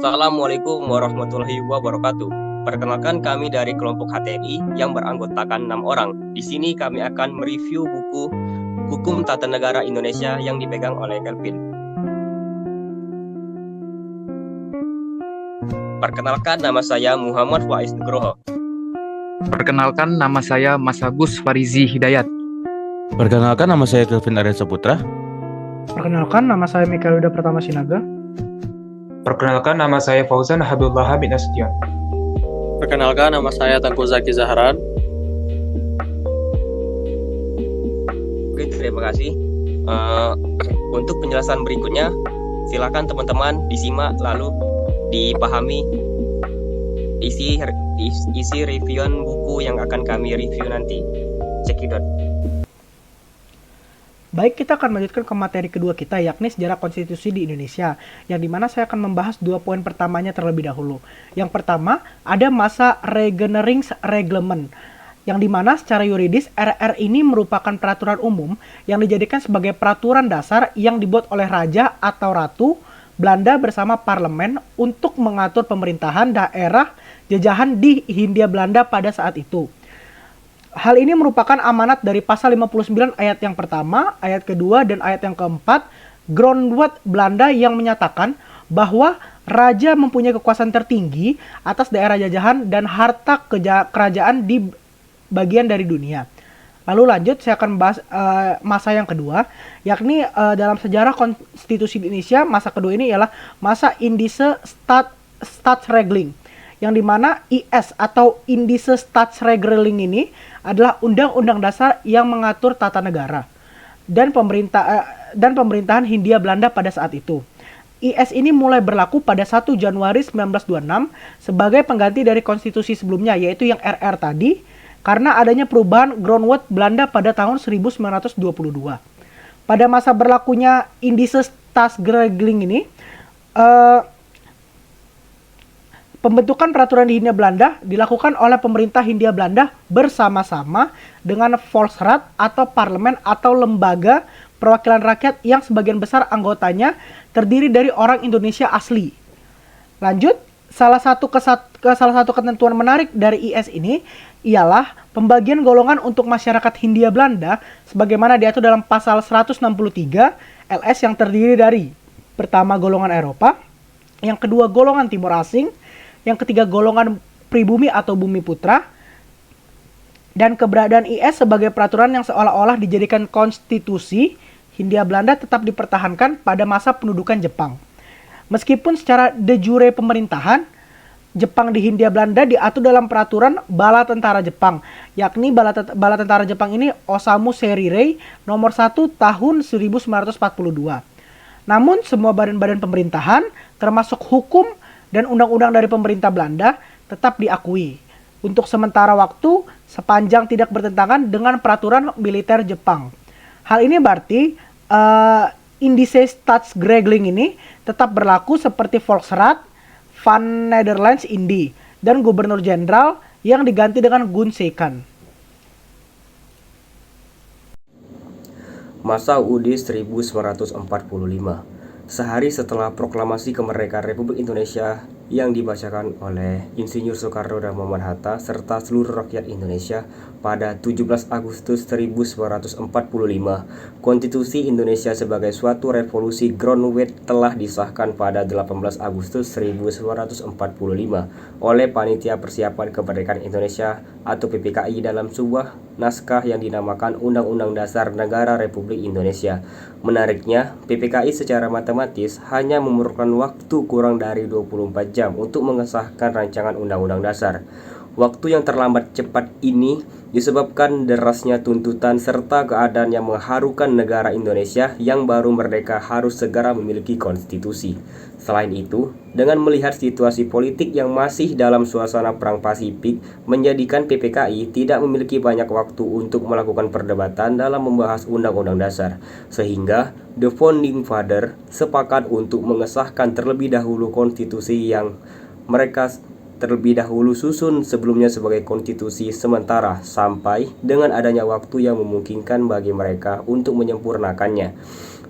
Assalamualaikum warahmatullahi wabarakatuh. Perkenalkan kami dari kelompok HTNI yang beranggotakan 6 orang. Di sini kami akan mereview buku Hukum Tata Negara Indonesia yang dipegang oleh Kelvin. Perkenalkan, nama saya Muhammad Faiz Nugroho. Perkenalkan, nama saya Mas Agus Farizi Hidayat. Perkenalkan, nama saya Kelvin Arya Saputra. Perkenalkan, nama saya Mikael Yuda Pratama Sinaga. Perkenalkan, nama saya Fauzan Habibullah Hamid Nasution. Perkenalkan, nama saya Tengku Zaki Zahran. Oke, terima kasih. Untuk penjelasan berikutnya, silakan teman-teman disimak lalu dipahami isi reviewan buku yang akan kami review nanti. Cekidot. Baik, kita akan melanjutkan ke materi kedua kita, yakni sejarah konstitusi di Indonesia, yang dimana saya akan membahas 2 poin pertamanya terlebih dahulu. Yang pertama, ada masa Regenerings-Reglement, yang dimana secara yuridis RR ini merupakan peraturan umum yang dijadikan sebagai peraturan dasar yang dibuat oleh raja atau ratu Belanda bersama parlemen untuk mengatur pemerintahan daerah jajahan di Hindia Belanda pada saat itu. Hal ini merupakan amanat dari pasal 59 ayat yang pertama, ayat kedua, dan ayat yang keempat Grondwet Belanda yang menyatakan bahwa raja mempunyai kekuasaan tertinggi atas daerah jajahan dan harta kerajaan di bagian dari dunia. Lalu lanjut, saya akan membahas masa yang kedua, yakni dalam sejarah konstitusi Indonesia, masa kedua ini ialah masa Indische Staatsregeling, yang dimana IS atau Indische Staatsregeling ini adalah undang-undang dasar yang mengatur tata negara dan pemerintahan Hindia Belanda pada saat itu. IS ini mulai berlaku pada 1 Januari 1926 sebagai pengganti dari konstitusi sebelumnya, yaitu yang RR tadi, karena adanya perubahan Grondwet Belanda pada tahun 1922. Pada masa berlakunya Indische Staatsregeling ini, pembentukan peraturan di Hindia Belanda dilakukan oleh pemerintah Hindia Belanda bersama-sama dengan Volksraad atau parlemen atau lembaga perwakilan rakyat yang sebagian besar anggotanya terdiri dari orang Indonesia asli. Lanjut, salah satu ketentuan menarik dari IS ini ialah pembagian golongan untuk masyarakat Hindia Belanda sebagaimana diatur dalam pasal 163 LS yang terdiri dari pertama golongan Eropa, yang kedua golongan Timur Asing, yang ketiga golongan pribumi atau bumi putra, dan keberadaan IS sebagai peraturan yang seolah-olah dijadikan konstitusi Hindia Belanda tetap dipertahankan pada masa pendudukan Jepang. Meskipun secara de jure pemerintahan Jepang di Hindia Belanda diatur dalam peraturan Bala Tentara Jepang, yakni Bala Tentara Jepang ini Osamu Serirei nomor 1 tahun 1942. Namun semua badan-badan pemerintahan termasuk hukum dan undang-undang dari pemerintah Belanda tetap diakui untuk sementara waktu sepanjang tidak bertentangan dengan peraturan militer Jepang. Hal ini berarti Indische Staatsregeling ini tetap berlaku seperti Volksraad van Nederlands Indie dan Gubernur Jenderal yang diganti dengan Gunsekan. Masa UUD 1945. Sehari setelah proklamasi kemerdekaan Republik Indonesia yang dibacakan oleh Insinyur Soekarno dan Muhammad Hatta serta seluruh rakyat Indonesia pada 17 Agustus 1945, Konstitusi Indonesia sebagai suatu revolusi Grondwet telah disahkan pada 18 Agustus 1945 oleh Panitia Persiapan Kemerdekaan Indonesia atau PPKI dalam sebuah naskah yang dinamakan Undang-Undang Dasar Negara Republik Indonesia. Menariknya, PPKI secara matematis hanya memerlukan waktu kurang dari 24 jam untuk mengesahkan rancangan Undang-Undang Dasar. Waktu yang terlambat cepat ini disebabkan derasnya tuntutan serta keadaan yang mengharukan negara Indonesia yang baru merdeka harus segera memiliki konstitusi. Selain itu, dengan melihat situasi politik yang masih dalam suasana perang Pasifik, menjadikan PPKI tidak memiliki banyak waktu untuk melakukan perdebatan dalam membahas Undang-Undang Dasar, sehingga The Founding Father sepakat untuk mengesahkan terlebih dahulu konstitusi yang mereka terlebih dahulu susun sebelumnya sebagai konstitusi sementara sampai dengan adanya waktu yang memungkinkan bagi mereka untuk menyempurnakannya.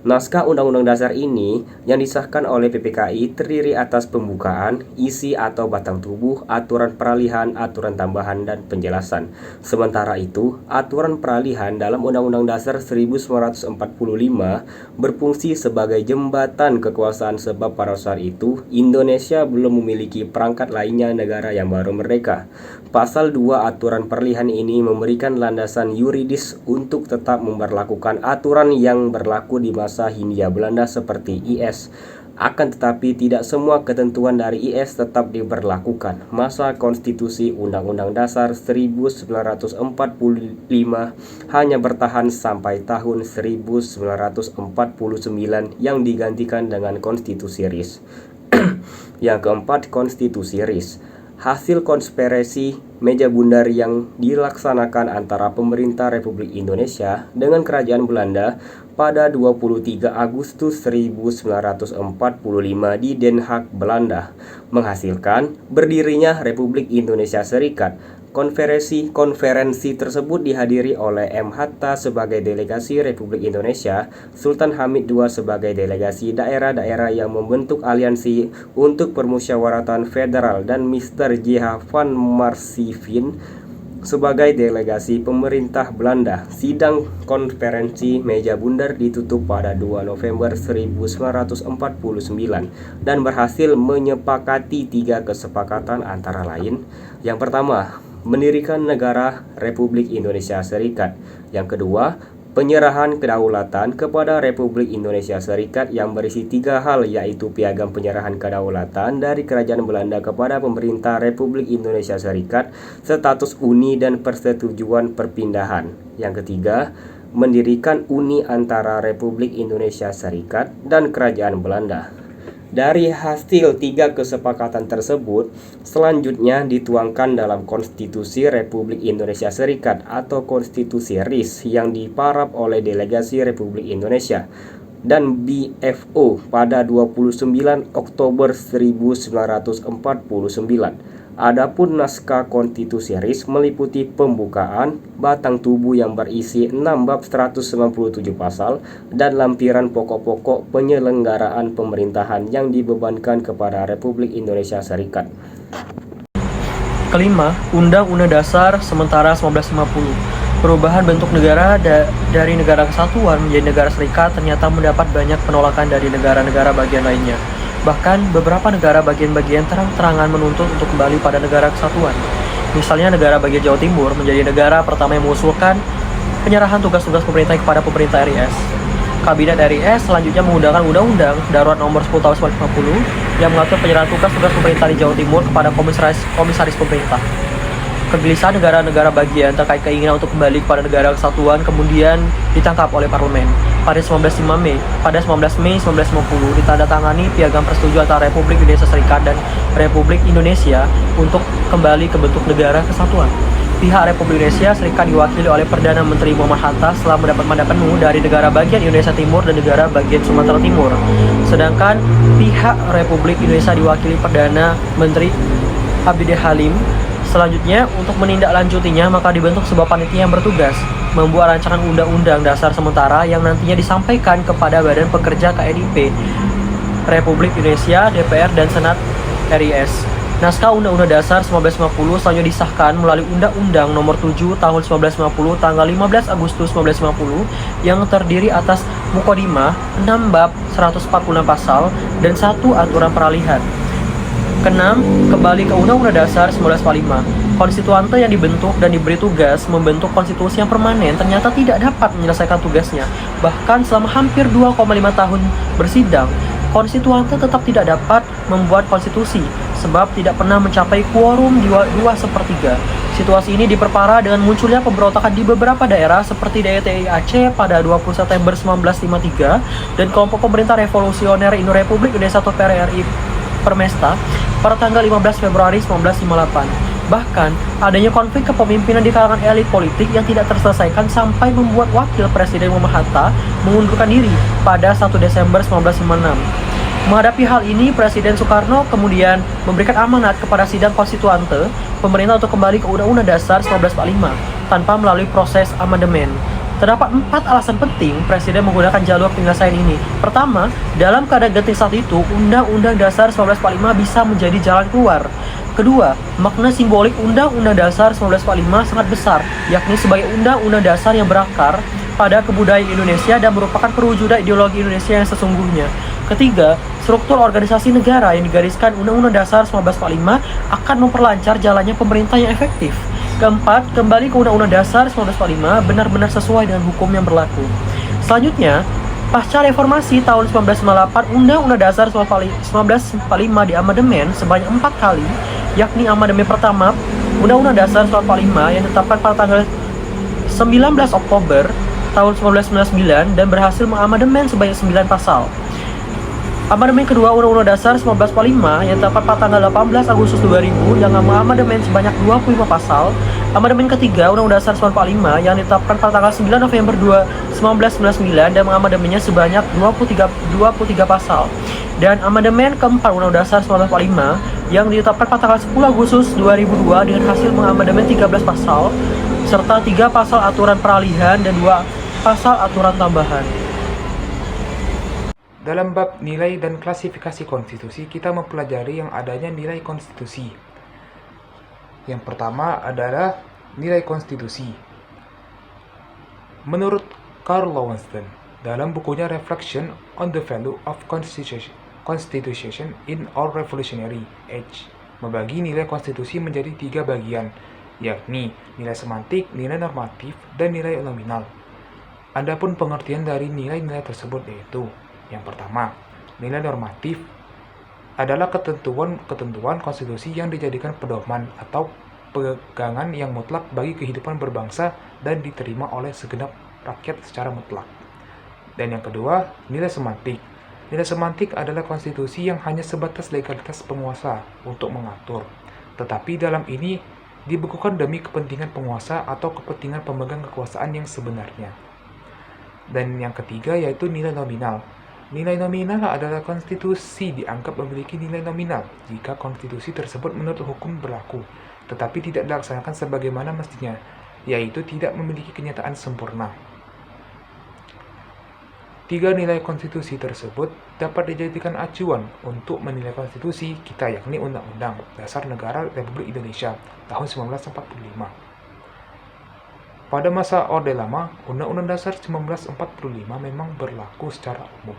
Naskah Undang-Undang Dasar ini yang disahkan oleh PPKI terdiri atas pembukaan, isi atau batang tubuh, aturan peralihan, aturan tambahan, dan penjelasan. Sementara itu, aturan peralihan dalam Undang-Undang Dasar 1945 berfungsi sebagai jembatan kekuasaan sebab pada saat itu Indonesia belum memiliki perangkat lainnya negara yang baru merdeka. Pasal 2 aturan peralihan ini memberikan landasan yuridis untuk tetap memberlakukan aturan yang berlaku di masa Hindia Belanda seperti IS. Akan tetapi tidak semua ketentuan dari IS tetap diberlakukan. Masa konstitusi Undang-Undang Dasar 1945 hanya bertahan sampai tahun 1949 yang digantikan dengan konstitusi RIS. Yang keempat, konstitusi RIS. Hasil konspirasi meja bundar yang dilaksanakan antara pemerintah Republik Indonesia dengan kerajaan Belanda pada 23 Agustus 1945 di Den Haag, Belanda, menghasilkan berdirinya Republik Indonesia Serikat. Konferensi tersebut dihadiri oleh M. Hatta sebagai delegasi Republik Indonesia, Sultan Hamid II sebagai delegasi daerah-daerah yang membentuk aliansi untuk permusyawaratan federal, dan Mr. J.H. van Marsivin sebagai delegasi pemerintah Belanda. Sidang konferensi meja bundar ditutup pada 2 November 1949 dan berhasil menyepakati 3 kesepakatan antara lain. Yang pertama, mendirikan negara Republik Indonesia Serikat. Yang kedua, penyerahan kedaulatan kepada Republik Indonesia Serikat yang berisi 3 hal, yaitu piagam penyerahan kedaulatan dari Kerajaan Belanda kepada pemerintah Republik Indonesia Serikat, status uni dan persetujuan perpindahan. Yang ketiga, mendirikan uni antara Republik Indonesia Serikat dan Kerajaan Belanda. Dari hasil 3 kesepakatan tersebut, selanjutnya dituangkan dalam Konstitusi Republik Indonesia Serikat atau Konstitusi RIS yang diparaf oleh delegasi Republik Indonesia dan BFO pada 29 Oktober 1949. Adapun naskah konstitusi RIS meliputi pembukaan, batang tubuh yang berisi 6 bab 197 pasal, dan lampiran pokok-pokok penyelenggaraan pemerintahan yang dibebankan kepada Republik Indonesia Serikat. Kelima, Undang-Undang Dasar sementara 1950. Perubahan bentuk negara dari negara kesatuan menjadi negara serikat ternyata mendapat banyak penolakan dari negara-negara bagian lainnya. Bahkan beberapa negara bagian-bagian terang-terangan menuntut untuk kembali pada negara kesatuan. Misalnya negara bagian Jawa Timur menjadi negara pertama yang mengusulkan penyerahan tugas-tugas pemerintah kepada pemerintah RIS. Kabinet RIS selanjutnya mengundangkan Undang-Undang Darurat Nomor 10 Tahun 1950 yang mengatur penyerahan tugas-tugas pemerintah di Jawa Timur kepada komisaris pemerintah. Kegelisahan negara-negara bagian terkait keinginan untuk kembali kepada negara kesatuan kemudian ditangkap oleh parlemen. Pada 19 Mei 1950 ditandatangani Piagam Persetujuan antara Republik Indonesia Serikat dan Republik Indonesia untuk kembali ke bentuk negara kesatuan. Pihak Republik Indonesia Serikat diwakili oleh Perdana Menteri Muhammad Hatta setelah mendapat mandat penuh dari negara bagian Indonesia Timur dan negara bagian Sumatera Timur. Sedangkan pihak Republik Indonesia diwakili Perdana Menteri Abdul Halim. Selanjutnya, untuk menindaklanjutinya, maka dibentuk sebuah panitia yang bertugas membuat rancangan Undang-Undang Dasar sementara yang nantinya disampaikan kepada Badan Pekerja KNIP Republik Indonesia, DPR, dan Senat RIS. Naskah Undang-Undang Dasar 1950 selanjutnya disahkan melalui Undang-Undang Nomor 7 Tahun 1950 tanggal 15 Agustus 1950 yang terdiri atas Mukodimah, 6 bab 146 pasal, dan 1 aturan peralihan. Keenam, kembali ke Undang-Undang Dasar 1945. Konstituante yang dibentuk dan diberi tugas membentuk konstitusi yang permanen ternyata tidak dapat menyelesaikan tugasnya. Bahkan selama hampir 2,5 tahun bersidang, konstituante tetap tidak dapat membuat konstitusi sebab tidak pernah mencapai quorum 2/3. Situasi ini diperparah dengan munculnya pemberontakan di beberapa daerah seperti DITI Aceh pada 20 September 1953 dan kelompok pemerintah revolusioner Indo Republik Indonesia atau PRRI Permesta pada tanggal 15 Februari 1958. Bahkan, adanya konflik kepemimpinan di kalangan elit politik yang tidak terselesaikan sampai membuat Wakil Presiden Muhammad Hatta mengundurkan diri pada 1 Desember 1956. Menghadapi hal ini, Presiden Soekarno kemudian memberikan amanat kepada sidang konstituante pemerintah untuk kembali ke Undang-Undang Dasar 1945 tanpa melalui proses amandemen. Terdapat 4 alasan penting Presiden menggunakan jalur penyelesaian ini. Pertama, dalam keadaan genting saat itu, Undang-Undang Dasar 1945 bisa menjadi jalan keluar. Kedua, makna simbolik Undang-Undang Dasar 1945 sangat besar, yakni sebagai Undang-Undang Dasar yang berakar pada kebudayaan Indonesia dan merupakan perwujudan ideologi Indonesia yang sesungguhnya. Ketiga, struktur organisasi negara yang digariskan Undang-Undang Dasar 1945 akan memperlancar jalannya pemerintah yang efektif. Keempat, kembali ke Undang-Undang Dasar 1945 benar-benar sesuai dengan hukum yang berlaku. Selanjutnya, pasca reformasi tahun 1998, Undang-Undang Dasar 1945 diamandemen sebanyak 4 kali, yakni amandemen pertama, Undang-Undang Dasar 1945 yang ditetapkan pada tanggal 19 Oktober tahun 1999 dan berhasil mengamandemen sebanyak 9 pasal. Amandemen kedua Undang-Undang Dasar 1945 yang ditetapkan pada tanggal 18 Agustus 2000 yang mengamandemen sebanyak 25 pasal. Amandemen ketiga Undang-Undang Dasar 1945 yang ditetapkan pada tanggal 9 November 1999 dan mengamandemennya sebanyak 23 pasal. Dan amandemen keempat Undang-Undang Dasar 1945 yang ditetapkan pada tanggal 10 Agustus 2002 dengan hasil mengamandemen 13 pasal serta 3 pasal aturan peralihan dan 2 pasal aturan tambahan. Dalam bab nilai dan klasifikasi konstitusi, kita mempelajari yang adanya nilai konstitusi. Yang pertama adalah nilai konstitusi. Menurut Karl Lowenstein, dalam bukunya Reflection on the Value of Constitution in Our Revolutionary Age, membagi nilai konstitusi menjadi 3 bagian, yakni nilai semantik, nilai normatif, dan nilai nominal. Adapun pengertian dari nilai-nilai tersebut yaitu: yang pertama, nilai normatif adalah ketentuan konstitusi yang dijadikan pedoman atau pegangan yang mutlak bagi kehidupan berbangsa dan diterima oleh segenap rakyat secara mutlak. Dan yang kedua, nilai semantik. Nilai semantik adalah konstitusi yang hanya sebatas legalitas penguasa untuk mengatur, tetapi dalam ini dibukukan demi kepentingan penguasa atau kepentingan pemegang kekuasaan yang sebenarnya. Dan yang ketiga yaitu nilai nominal. Nilai nominal adalah konstitusi dianggap memiliki nilai nominal jika konstitusi tersebut menurut hukum berlaku, tetapi tidak dilaksanakan sebagaimana mestinya, yaitu tidak memiliki kenyataan sempurna. 3 nilai konstitusi tersebut dapat dijadikan acuan untuk menilai konstitusi kita, yakni Undang-Undang Dasar Negara Republik Indonesia tahun 1945. Pada masa Orde Lama, Undang-Undang Dasar 1945 memang berlaku secara umum.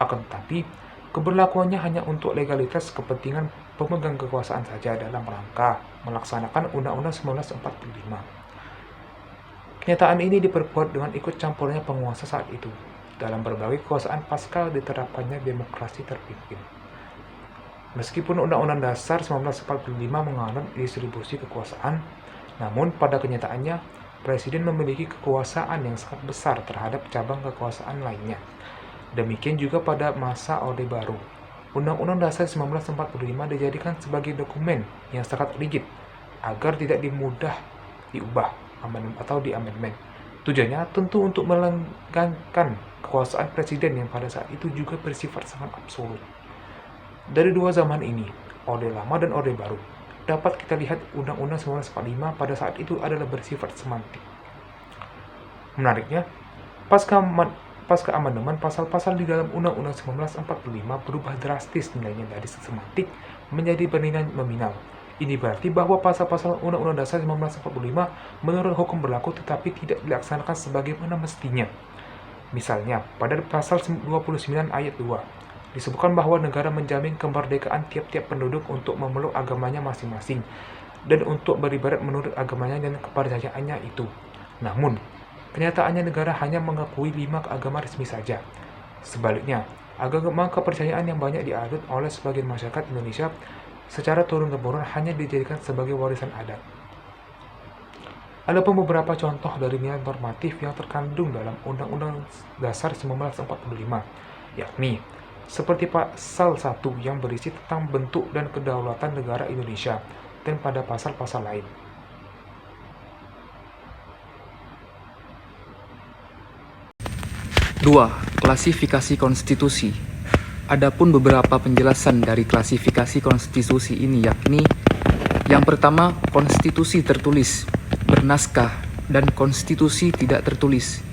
Akan tetapi, keberlakuannya hanya untuk legalitas kepentingan pemegang kekuasaan saja dalam rangka melaksanakan Undang-Undang 1945. Kenyataan ini diperkuat dengan ikut campurnya penguasa saat itu dalam berbagai kekuasaan pasca diterapkannya demokrasi terpimpin. Meskipun Undang-Undang Dasar 1945 menganut distribusi kekuasaan, namun pada kenyataannya Presiden memiliki kekuasaan yang sangat besar terhadap cabang kekuasaan lainnya. Demikian juga pada masa Orde Baru. Undang-Undang Dasar 1945 dijadikan sebagai dokumen yang sangat rigid agar tidak mudah diubah atau diamandemen. Tujuannya tentu untuk melenggangkan kekuasaan presiden yang pada saat itu juga bersifat sangat absolut. Dari 2 zaman ini, Orde Lama dan Orde Baru, dapat kita lihat Undang-Undang 1945 pada saat itu adalah bersifat semantik. Menariknya, pasca amandemen, pasal-pasal di dalam Undang-Undang 1945 berubah drastis nilainya dari semantik menjadi bernilai nominal. Ini berarti bahwa pasal-pasal Undang-Undang Dasar 1945 menurut hukum berlaku tetapi tidak dilaksanakan sebagaimana mestinya. Misalnya, pada pasal 29 ayat 2, disebutkan bahwa negara menjamin kemerdekaan tiap-tiap penduduk untuk memeluk agamanya masing-masing dan untuk beribadat menurut agamanya dan kepercayaannya itu. Namun, kenyataannya negara hanya mengakui 5 agama resmi saja. Sebaliknya, agama kepercayaan yang banyak diadut oleh sebagian masyarakat Indonesia secara turun-temurun hanya dijadikan sebagai warisan adat. Ada pun beberapa contoh dari nilai normatif yang terkandung dalam Undang-Undang Dasar 1945, yakni seperti pasal 1 yang berisi tentang bentuk dan kedaulatan negara Indonesia, dan pada pasal-pasal lain. Dua, klasifikasi konstitusi. Adapun beberapa penjelasan dari klasifikasi konstitusi ini yakni: yang pertama, konstitusi tertulis, bernaskah, dan konstitusi tidak tertulis.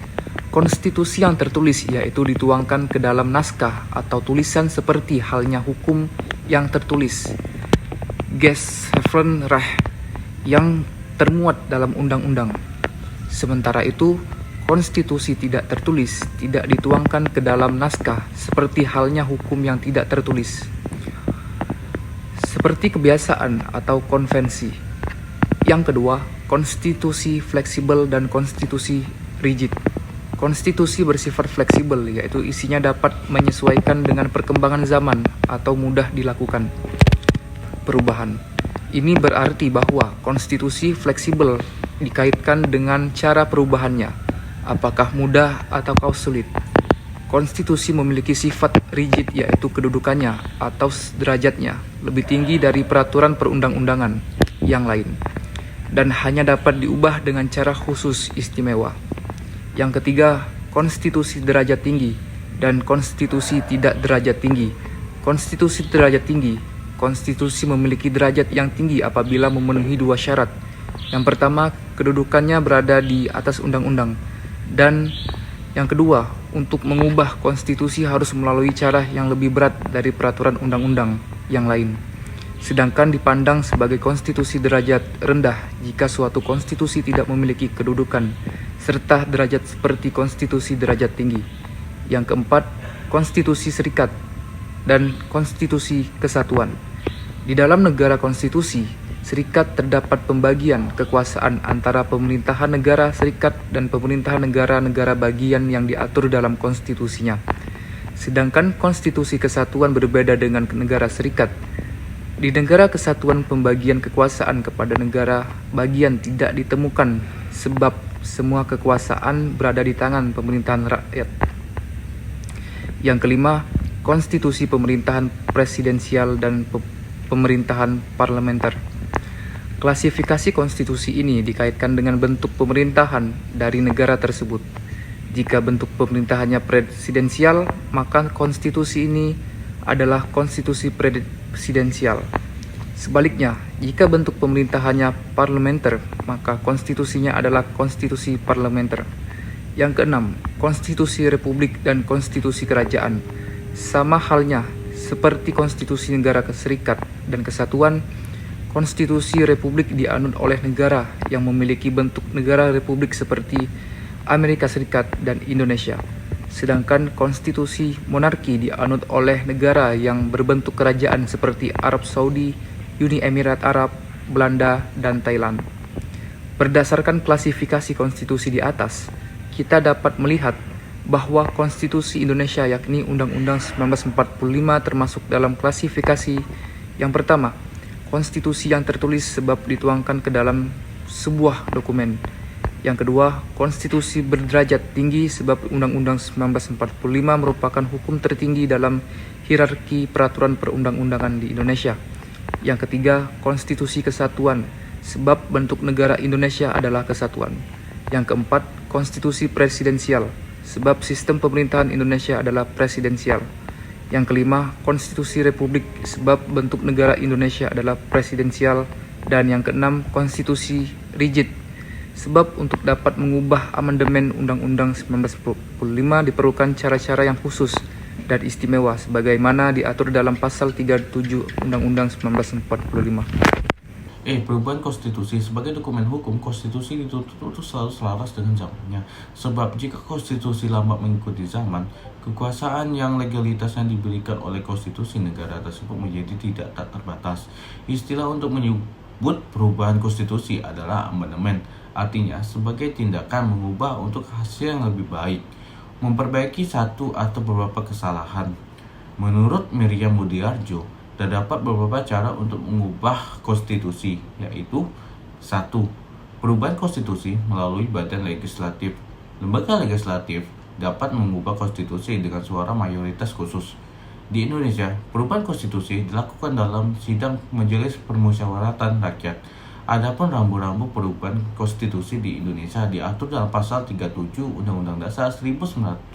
Konstitusi yang tertulis yaitu dituangkan ke dalam naskah atau tulisan seperti halnya hukum yang tertulis, Gesetzrecht, yang termuat dalam undang-undang. Sementara itu, konstitusi tidak tertulis tidak dituangkan ke dalam naskah seperti halnya hukum yang tidak tertulis, seperti kebiasaan atau konvensi. Yang kedua, konstitusi fleksibel dan konstitusi rigid. Konstitusi bersifat fleksibel, yaitu isinya dapat menyesuaikan dengan perkembangan zaman atau mudah dilakukan perubahan. Ini berarti bahwa konstitusi fleksibel dikaitkan dengan cara perubahannya, apakah mudah atau sulit. Konstitusi memiliki sifat rigid, yaitu kedudukannya atau derajatnya lebih tinggi dari peraturan perundang-undangan yang lain, dan hanya dapat diubah dengan cara khusus istimewa. Yang ketiga, konstitusi derajat tinggi dan konstitusi tidak derajat tinggi. Konstitusi derajat tinggi, konstitusi memiliki derajat yang tinggi apabila memenuhi dua syarat. Yang pertama, kedudukannya berada di atas undang-undang. Dan yang kedua, untuk mengubah konstitusi harus melalui cara yang lebih berat dari peraturan undang-undang yang lain. Sedangkan dipandang sebagai konstitusi derajat rendah jika suatu konstitusi tidak memiliki kedudukan serta derajat seperti konstitusi derajat tinggi. Yang keempat, konstitusi serikat dan konstitusi kesatuan. Di dalam negara konstitusi serikat terdapat pembagian kekuasaan antara pemerintahan negara serikat dan pemerintahan negara-negara bagian yang diatur dalam konstitusinya. Sedangkan konstitusi kesatuan berbeda dengan negara serikat. Di negara kesatuan pembagian kekuasaan kepada negara bagian tidak ditemukan sebab semua kekuasaan berada di tangan pemerintahan rakyat. Yang kelima, konstitusi pemerintahan presidensial dan pemerintahan parlementer. Klasifikasi konstitusi ini dikaitkan dengan bentuk pemerintahan dari negara tersebut. Jika bentuk pemerintahannya presidensial, maka konstitusi ini adalah konstitusi presidensial. Sebaliknya, jika bentuk pemerintahannya parlementer, maka konstitusinya adalah konstitusi parlementer. Yang keenam, konstitusi republik dan konstitusi kerajaan. Sama halnya seperti konstitusi negara serikat dan kesatuan, konstitusi republik dianut oleh negara yang memiliki bentuk negara republik seperti Amerika Serikat dan Indonesia. Sedangkan konstitusi monarki dianut oleh negara yang berbentuk kerajaan seperti Arab Saudi, Uni Emirat Arab, Belanda, dan Thailand. Berdasarkan klasifikasi konstitusi di atas, kita dapat melihat bahwa konstitusi Indonesia yakni Undang-Undang 1945 termasuk dalam klasifikasi yang pertama, konstitusi yang tertulis sebab dituangkan ke dalam sebuah dokumen. Yang kedua, konstitusi berderajat tinggi sebab Undang-Undang 1945 merupakan hukum tertinggi dalam hierarki peraturan perundang-undangan di Indonesia. Yang ketiga, konstitusi kesatuan sebab bentuk negara Indonesia adalah kesatuan. Yang keempat, konstitusi presidensial sebab sistem pemerintahan Indonesia adalah presidensial. Yang kelima, konstitusi republik sebab bentuk negara Indonesia adalah presidensial. Dan yang keenam, konstitusi rigid sebab untuk dapat mengubah amandemen Undang-Undang 1945 diperlukan cara-cara yang khusus dan istimewa sebagaimana diatur dalam pasal 37 Undang-Undang 1945. Perubahan konstitusi sebagai dokumen hukum, konstitusi dituntut untuk selalu selaras dengan zamannya. Sebab jika konstitusi lambat mengikuti zaman, kekuasaan yang legalitasnya diberikan oleh konstitusi negara tersebut menjadi tidak tak terbatas. Istilah untuk menyebut perubahan konstitusi adalah amandemen. Artinya sebagai tindakan mengubah untuk hasil yang lebih baik, memperbaiki satu atau beberapa kesalahan. Menurut Miriam Mudiarjo, terdapat beberapa cara untuk mengubah konstitusi, yaitu 1. Perubahan konstitusi melalui badan legislatif. Lembaga legislatif dapat mengubah konstitusi dengan suara mayoritas khusus. Di Indonesia, perubahan konstitusi dilakukan dalam sidang Majelis Permusyawaratan Rakyat. Adapun rambu-rambu perubahan konstitusi di Indonesia diatur dalam pasal 37 Undang-Undang Dasar 1945.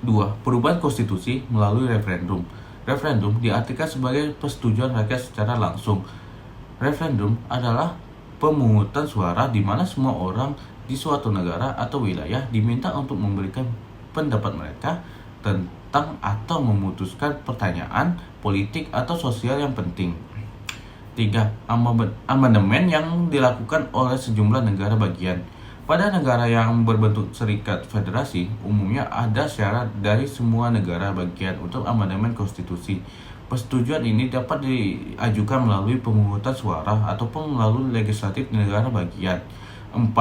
2. Perubahan konstitusi melalui referendum. Referendum diartikan sebagai persetujuan rakyat secara langsung. Referendum adalah pemungutan suara di mana semua orang di suatu negara atau wilayah diminta untuk memberikan pendapat mereka tentang atau memutuskan pertanyaan politik atau sosial yang penting. 3. Amandemen yang dilakukan oleh sejumlah negara bagian. Pada negara yang berbentuk serikat federasi, umumnya ada syarat dari semua negara bagian untuk amandemen konstitusi. Persetujuan ini dapat diajukan melalui pemungutan suara ataupun melalui legislatif negara bagian. 4.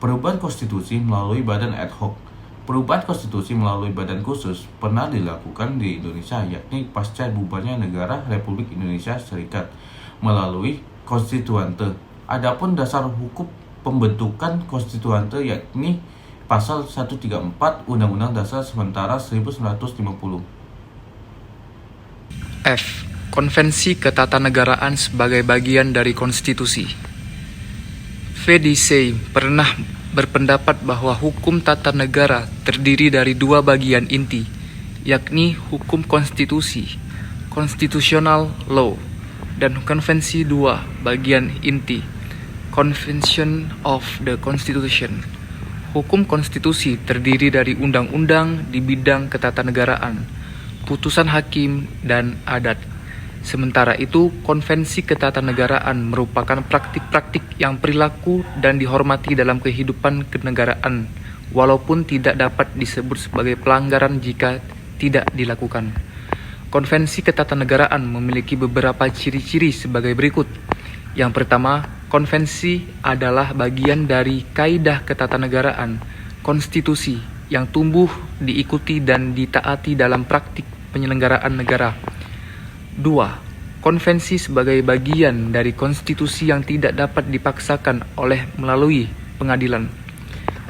Perubahan konstitusi melalui badan ad hoc. Perubahan konstitusi melalui badan khusus pernah dilakukan di Indonesia, yakni pasca bubarnya negara Republik Indonesia Serikat melalui konstituante. Adapun dasar hukum pembentukan konstituante yakni pasal 134 Undang-Undang Dasar Sementara 1950. F. Konvensi Ketatanegaraan sebagai bagian dari konstitusi. VDC pernah berpendapat bahwa hukum tata negara terdiri dari dua bagian inti, yakni hukum konstitusi, constitutional law, dan konvensi dua bagian inti, Convention of the Constitution. Hukum konstitusi terdiri dari undang-undang di bidang ketatanegaraan, putusan hakim, dan adat. Sementara itu, konvensi ketatanegaraan merupakan praktik-praktik yang perilaku dan dihormati dalam kehidupan kenegaraan, walaupun tidak dapat disebut sebagai pelanggaran jika tidak dilakukan. Konvensi ketatanegaraan memiliki beberapa ciri-ciri sebagai berikut. Yang pertama, konvensi adalah bagian dari kaidah ketatanegaraan, konstitusi, yang tumbuh, diikuti, dan ditaati dalam praktik penyelenggaraan negara. 2. Konvensi sebagai bagian dari konstitusi yang tidak dapat dipaksakan oleh melalui pengadilan.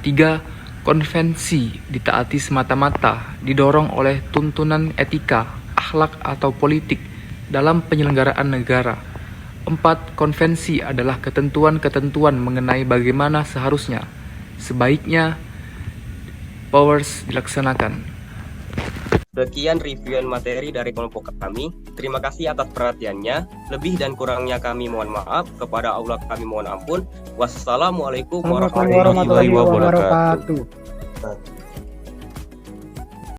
3. Konvensi ditaati semata-mata didorong oleh tuntunan etika, akhlak atau politik dalam penyelenggaraan negara. 4. Konvensi adalah ketentuan-ketentuan mengenai bagaimana seharusnya, sebaiknya, powers dilaksanakan. Sekian reviewan materi dari kelompok kami. Terima kasih atas perhatiannya. Lebih dan kurangnya kami mohon maaf. Kepada Allah kami mohon ampun. Wassalamualaikum warahmatullahi wabarakatuh.